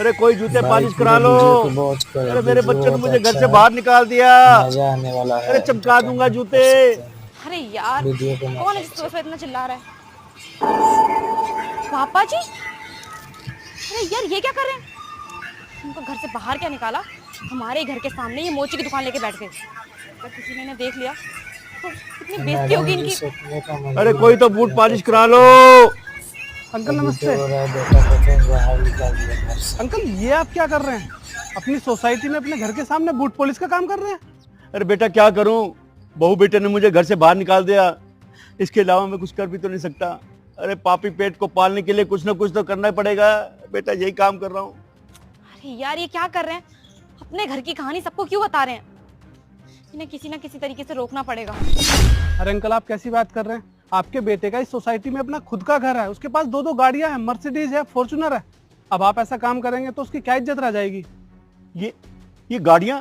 अरे कोई जूते भाई पॉलिश पूरे करा लो। वीडियो को वॉच कर, अरे मेरे वीडियो बच्चे ने बहुत मुझे घर अच्छा से है, बाहर निकाल दिया। मजा आने वाला है। अरे चमका दूंगा एंटरटेनमेंट जूते। कर सकते हैं, अरे यार, वीडियो को मत कौन है वॉच जिसकी वजह करो। से इतना चिल्ला रहा है? पापा जी, अरे यार ये क्या कर रहे हैं? उनको घर से बाहर क्या निकाला? हमारे ही घर के सामने ये मोची की दुकान लेके बैठ गए। अगर किसी ने इन्हें देख लिया तो कितनी बेइज्जती होगी मैडम जी इनकी। सीखने का अरे मजबूर कोई तो बूट नहीं कर पॉलिश करा लो। सकते। अंकल अभी तो नमस्ते। हो रहा है, बेटा को तो बाहर निकाल दिया घर से। अंकल ये आप क्या कर रहे हैं? अपनी सोसाइटी में अपने घर के सामने बूट पुलिस का काम कर रहे हैं? अरे बेटा क्या करूं, बहू बेटे ने मुझे घर से बाहर निकाल दिया। इसके अलावा मैं कुछ कर भी तो नहीं सकता। अरे पापी पेट को पालने के लिए कुछ ना कुछ तो करना ही पड़ेगा। बेटा यही काम कर रहा हूँ। अरे यार ये क्या कर रहे हैं? अपने घर की कहानी सबको क्यों बता रहे हैं? इन्हें किसी ना किसी तरीके से रोकना पड़ेगा। अरे अंकल आप कैसी बात कर रहे हैं? आपके बेटे का इस सोसाइटी में अपना खुद का घर है, उसके पास दो दो गाड़ियां हैं, मर्सिडीज है, फॉर्च्यूनर है। अब आप ऐसा काम करेंगे तो उसकी क्या इज्जत रह जाएगी? ये गाड़ियां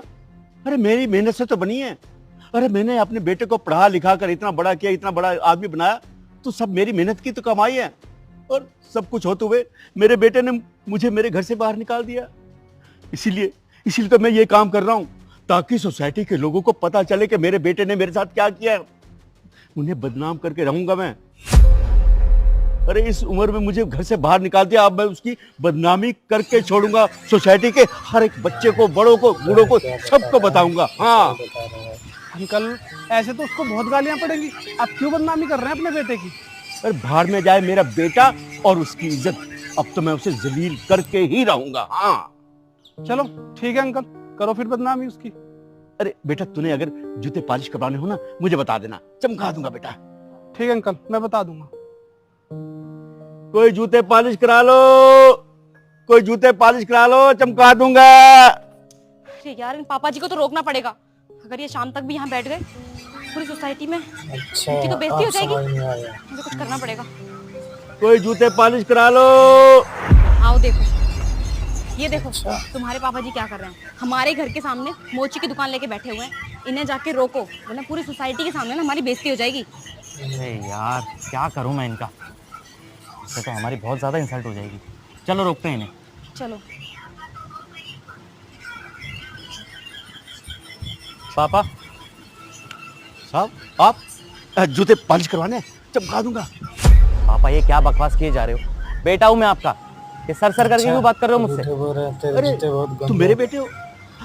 अरे मेरी मेहनत से तो बनी है। अरे मैंने अपने बेटे को पढ़ा लिखा कर इतना बड़ा किया, इतना बड़ा आदमी बनाया, तो सब मेरी मेहनत की तो कमाई है। और सब कुछ होते हुए मेरे बेटे ने मुझे मेरे घर से बाहर निकाल दिया। इसीलिए तो मैं ये काम कर रहा हूं, ताकि सोसाइटी के लोगों को पता चले कि मेरे बेटे ने मेरे साथ क्या किया है। उन्हें बदनाम करके रहूंगा मैं। अरे इस उम्र में मुझे घर से बाहर निकाल दिया, अब मैं उसकी बदनामी करके छोड़ूंगा। सोसाइटी के हर एक बच्चे को, बड़ों को, बूढ़ों को, सबको बताऊंगा। हाँ बता रहा है। अंकल ऐसे तो उसको बहुत गालियां पड़ेंगी, आप क्यों बदनामी कर रहे हैं अपने बेटे की? अरे बाहर में जाए मेरा बेटा और उसकी इज्जत। अब तो मैं उसे जलील करके ही रहूंगा। हाँ चलो ठीक है अंकल, करो फिर बदनामी उसकी। अरे बेटा तूने अगर जूते पॉलिश करवाने हो ना, मुझे बता देना, चमका दूंगा बेटा। ठीक है अंकल, मैं बता दूंगा। कोई जूते पॉलिश करा लो, कोई जूते पॉलिश करा लो, चमका दूंगा। अरे यार इन पापा जी को तो रोकना पड़ेगा। अगर ये शाम तक भी यहाँ बैठ गए पूरी सोसाइटी में अच्छा, इनकी तो बेइज्जती हो अब जाएगी। समझ में आया। मुझे कुछ करना पड़ेगा। कोई जूते पॉलिश करा लो। आओ देखो, ये देखो अच्छा। तुम्हारे पापा जी क्या कर रहे हैं। हमारे घर के सामने मोची की दुकान लेके बैठे हुए हैं। इन्हें जाके रोको, वरना पूरी सोसाइटी के सामने ना हमारी बेइज्जती हो जाएगी। अरे यार क्या करूं मैं इनका, इससे तो हमारी बहुत ज़्यादा इंसल्ट हो जाएगी। चलो रोकते हैं इन्हें। चलो पापा साहब आप जूते पॉलिश करवाने, चमका दूंगा। पापा ये क्या बकवास किए जा रहे हो? बेटा हूं मैं आपका, ये सर सर करके क्यों बात कर रहे हो मुझसे? झूठे बोल रहे हैं, तेरे अरे जूते बहुत तुम गंदे मेरे हैं। बेटे हो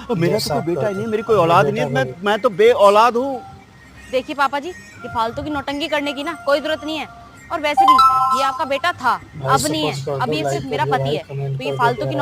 और मेरा तो साफ कोई बेटा कर ही नहीं है, दो। मेरी कोई अपने औलाद ही नहीं बेटा है। को मैं तो बे औलाद हूँ। देखिए पापा जी, ये फालतू की नौटंकी करने की ना कोई जरूरत नहीं है। और वैसे भी ये आपका बेटा था, भाई अब नहीं support है। कर अब दो, ये like सिर्फ कर मेरा दो पति भाई, है। comment तो ये कर दो फालतू की प्यारा